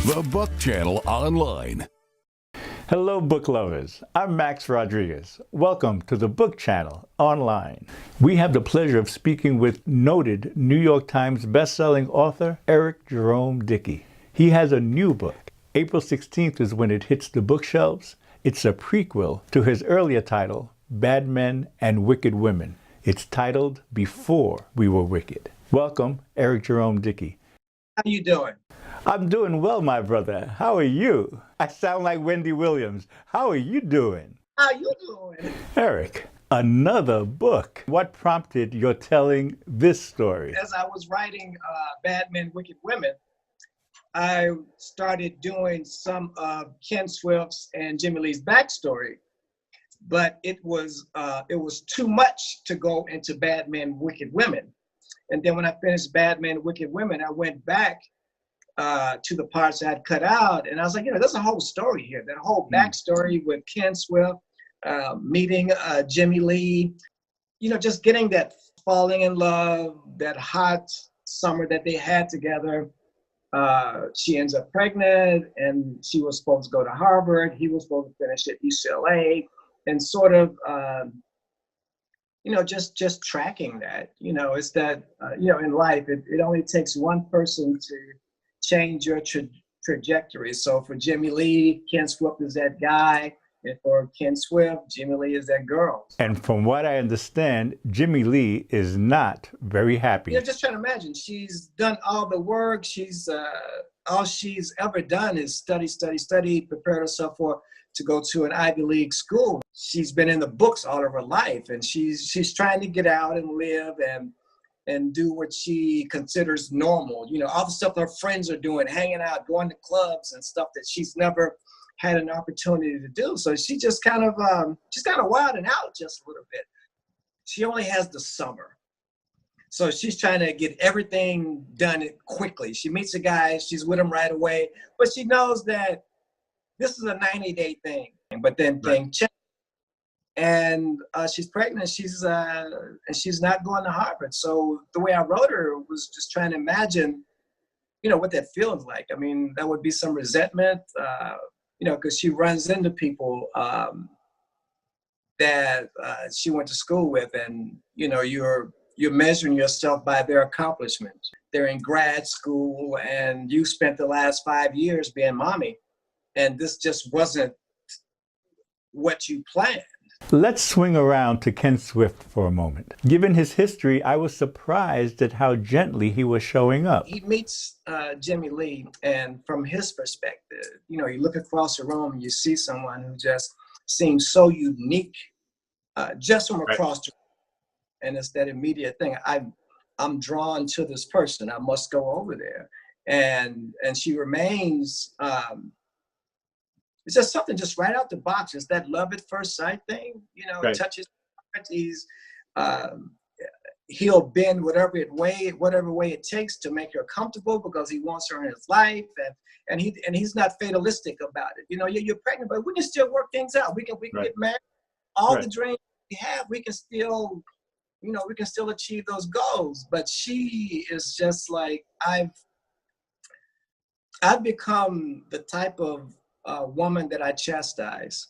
The Book Channel Online. Hello, book lovers. I'm Max Rodriguez. Welcome to the Book Channel Online. We have the pleasure of speaking with noted New York Times bestselling author Eric Jerome Dickey. He has a new book. April 16th is when it hits the bookshelves. It's a prequel to his earlier title, Bad Men and Wicked Women. It's titled Before We Were Wicked. Welcome, Eric Jerome Dickey. How you doing? I'm doing well, my brother. How are you? I sound like Wendy Williams. How are you doing? How you doing? Eric, another book. What prompted your telling this story? As I was writing Bad Men, Wicked Women, I started doing some of Ken Swift's and Jimmy Lee's backstory, but it was too much to go into Bad Men, Wicked Women. And then when I finished Bad Men, Wicked Women, I went back to the parts I'd cut out. And I was like, there's a whole story here, that whole backstory with Ken Swift, meeting Jimmy Lee, just getting that falling in love, that hot summer that they had together. She ends up pregnant and she was supposed to go to Harvard. He was supposed to finish at UCLA, and sort of, just tracking that, it's that, in life, it only takes one person to change your trajectory. So for Jimmy Lee, Ken Swift is that guy. And for Ken Swift, Jimmy Lee is that girl. And from what I understand, Jimmy Lee is not very happy. Just trying to imagine. She's done all the work. All she's ever done is study, prepare herself to go to an Ivy League school. She's been in the books all of her life, and she's trying to get out and live and do what she considers normal. All the stuff her friends are doing, hanging out, going to clubs and stuff that she's never had an opportunity to do. So she just kind of wilding out just a little bit. She only has the summer. So she's trying to get everything done quickly. She meets a guy, she's with him right away, but she knows that this is a 90-day thing. But then things change. And she's pregnant, and she's not going to Harvard. So the way I wrote her was just trying to imagine, what that feels like. I mean, that would be some resentment, because she runs into people that she went to school with, and you're measuring yourself by their accomplishments. They're in grad school, and you spent the last 5 years being mommy, and this just wasn't what you planned. Let's swing around to Ken Swift for a moment. Given his history, I was surprised at how gently he was showing up. He meets Jimmy Lee, and from his perspective, you look across the room and you see someone who just seems so unique, just from across the room. And it's that immediate thing. I'm drawn to this person. I must go over there. And she remains. It's just something just right out the box. It's that love at first sight thing, touches. He'll bend whatever way it takes to make her comfortable because he wants her in his life, and he's not fatalistic about it. You're pregnant, but we can still work things out. We can get married. All the dreams we have, we can still achieve those goals. But she is just like, I've become the type of woman that I chastise.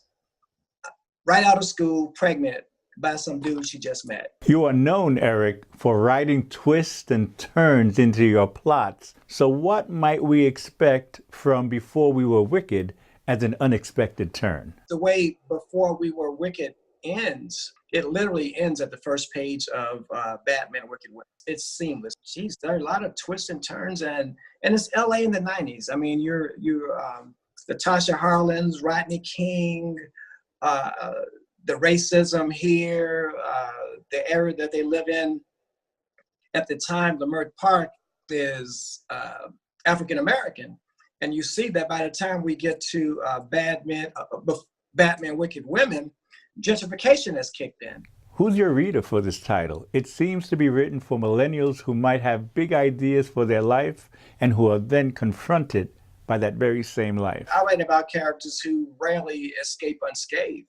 Right out of school, pregnant by some dude she just met. You are known, Eric, for writing twists and turns into your plots. So what might we expect from Before We Were Wicked as an unexpected turn? The way Before We Were Wicked ends, it literally ends at the first page of Bad Men, Wicked Women. It's seamless. Jeez, there are a lot of twists and turns, and it's LA in the 90s. I mean, you're the Tasha Harlins, Rodney King, the racism here, the era that they live in. At the time, Leimert Park is African American, and you see that by the time we get to Bad Men, Wicked Women, gentrification has kicked in. Who's your reader for this title? It seems to be written for millennials who might have big ideas for their life and who are then confronted by that very same life. I write about characters who rarely escape unscathed.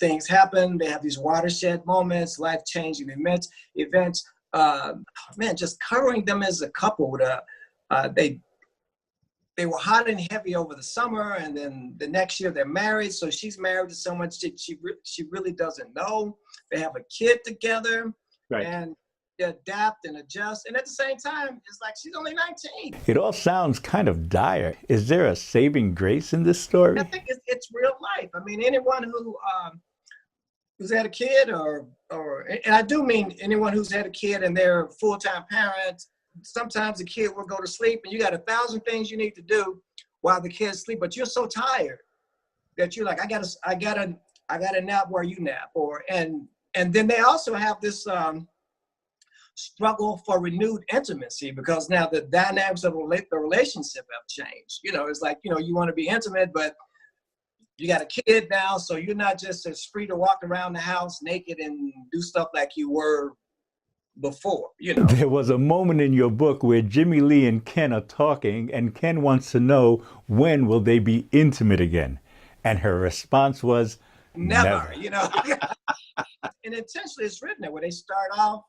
Things happen, they have these watershed moments, life-changing events. Just covering them as a couple, they were hot and heavy over the summer, and then the next year they're married. So she's married to someone she really doesn't know. They have a kid together, Right. and they adapt and adjust. And at the same time, it's like she's only 19. It all sounds kind of dire. Is there a saving grace in this story? I think it's real life. I mean, anyone who's had a kid, and I do mean anyone who's had a kid and they're full-time parents. Sometimes the kid will go to sleep and you got 1,000 things you need to do while the kids sleep, but you're so tired that you're like, I gotta nap where you nap. And then they also have this struggle for renewed intimacy, because now the dynamics of the relationship have changed. It's like, you want to be intimate, but you got a kid now, so you're not just as free to walk around the house naked and do stuff like you were before. There was a moment in your book where Jimmy Lee and Ken are talking, and Ken wants to know, when will they be intimate again? And her response was, never. And intentionally it's written there, where they start off,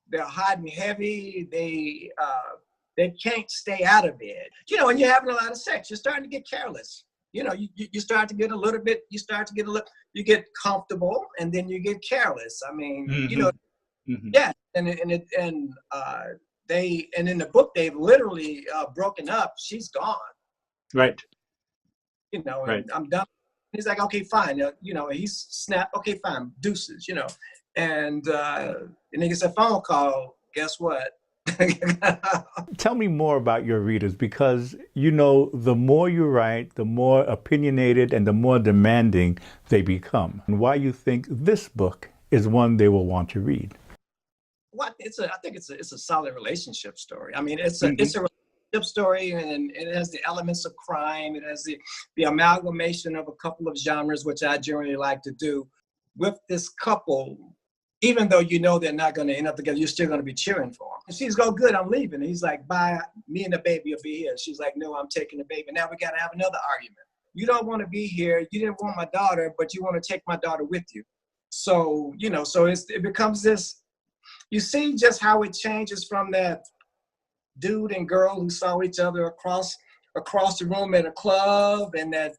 they're hot and heavy, they can't stay out of bed. When you're having a lot of sex, you're starting to get careless. You start to get a little bit, you get comfortable, and then you get careless. I mean, yeah. And in the book, they've literally broken up. She's gone. Right. Right. And I'm done. He's like, okay, fine. He's snapped. Okay, fine. Deuces, and then he gets a phone call. Guess what? Tell me more about your readers, because the more you write, the more opinionated and the more demanding they become, and why you think this book is one they will want to read. Well, I think it's a solid relationship story. I mean, it's a relationship story, and it has the elements of crime. It has the amalgamation of a couple of genres, which I generally like to do with this couple. Even though they're not going to end up together, you're still going to be cheering for them. And she's go, good, I'm leaving. And he's like, bye, me and the baby will be here. She's like, no, I'm taking the baby. Now we got to have another argument. You don't want to be here. You didn't want my daughter, but you want to take my daughter with you. So, it becomes this, you see just how it changes from that dude and girl who saw each other across the room at a club, and that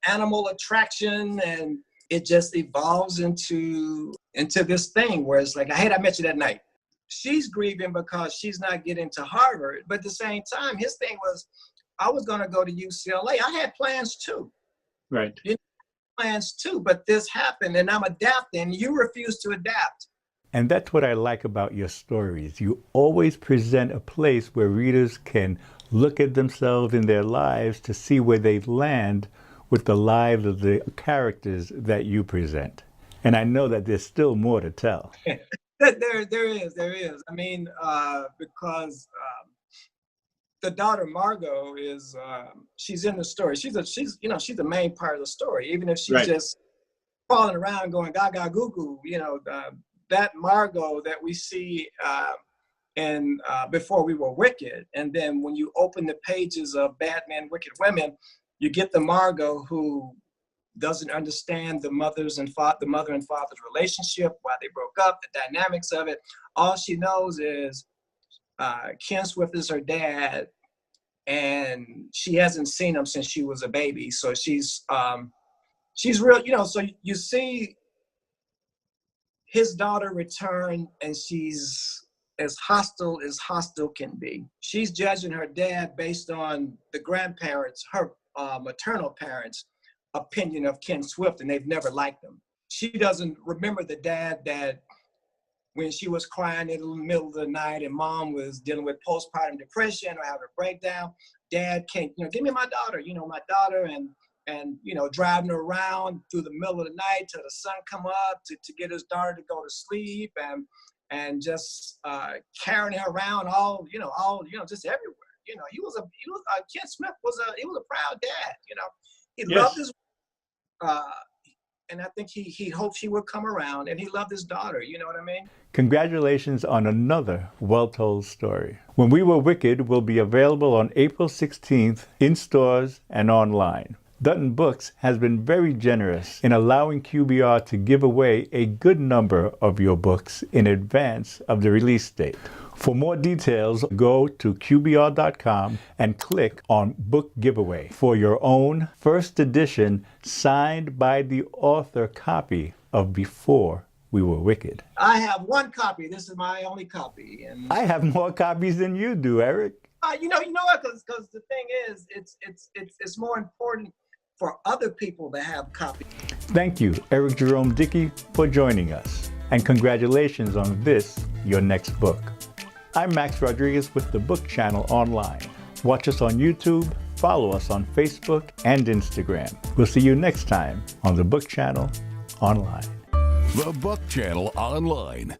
animal attraction, and it just evolves into this thing where it's like, I met you that night. She's grieving because she's not getting to Harvard, but at the same time, his thing was, I was going to go to UCLA. I had plans too. Right. Plans too, but this happened, and I'm adapting. You refuse to adapt. And that's what I like about your stories. You always present a place where readers can look at themselves in their lives to see where they land with the lives of the characters that you present. And I know that there's still more to tell. There is. I mean, because the daughter Margot is, she's in the story. She's the main part of the story, even if she's just falling around going gaga goo goo. That Margot that we see in Before We Were Wicked, and then when you open the pages of Bad Men, Wicked Women, you get the Margot who doesn't understand the mother and father's relationship, why they broke up, the dynamics of it. All she knows is Ken Swift is her dad, and she hasn't seen him since she was a baby. So she's real, so you see his daughter return, and she's as hostile can be. She's judging her dad based on the grandparents, her maternal parents' opinion of Ken Swift, and they've never liked him. She doesn't remember the dad that when she was crying in the middle of the night and mom was dealing with postpartum depression or having a breakdown, dad can't, give me my daughter, and driving her around through the middle of the night till the sun come up to get his daughter to go to sleep, and just carrying her around all just everywhere. Ken Smith was a proud dad. He loved his, and I think he hoped she would come around, and he loved his daughter. You know what I mean? Congratulations on another well-told story. When We Were Wicked will be available on April 16th in stores and online. Dutton Books has been very generous in allowing QBR to give away a good number of your books in advance of the release date. For more details, go to QBR.com and click on Book Giveaway for your own first edition signed by the author copy of Before We Were Wicked. I have one copy. This is my only copy. And I have more copies than you do, Eric. you know what? Because the thing is, it's more important for other people to have copies. Thank you, Eric Jerome Dickey, for joining us. And congratulations on this, your next book. I'm Max Rodriguez with the Book Channel Online. Watch us on YouTube, follow us on Facebook and Instagram. We'll see you next time on the Book Channel Online. The Book Channel Online.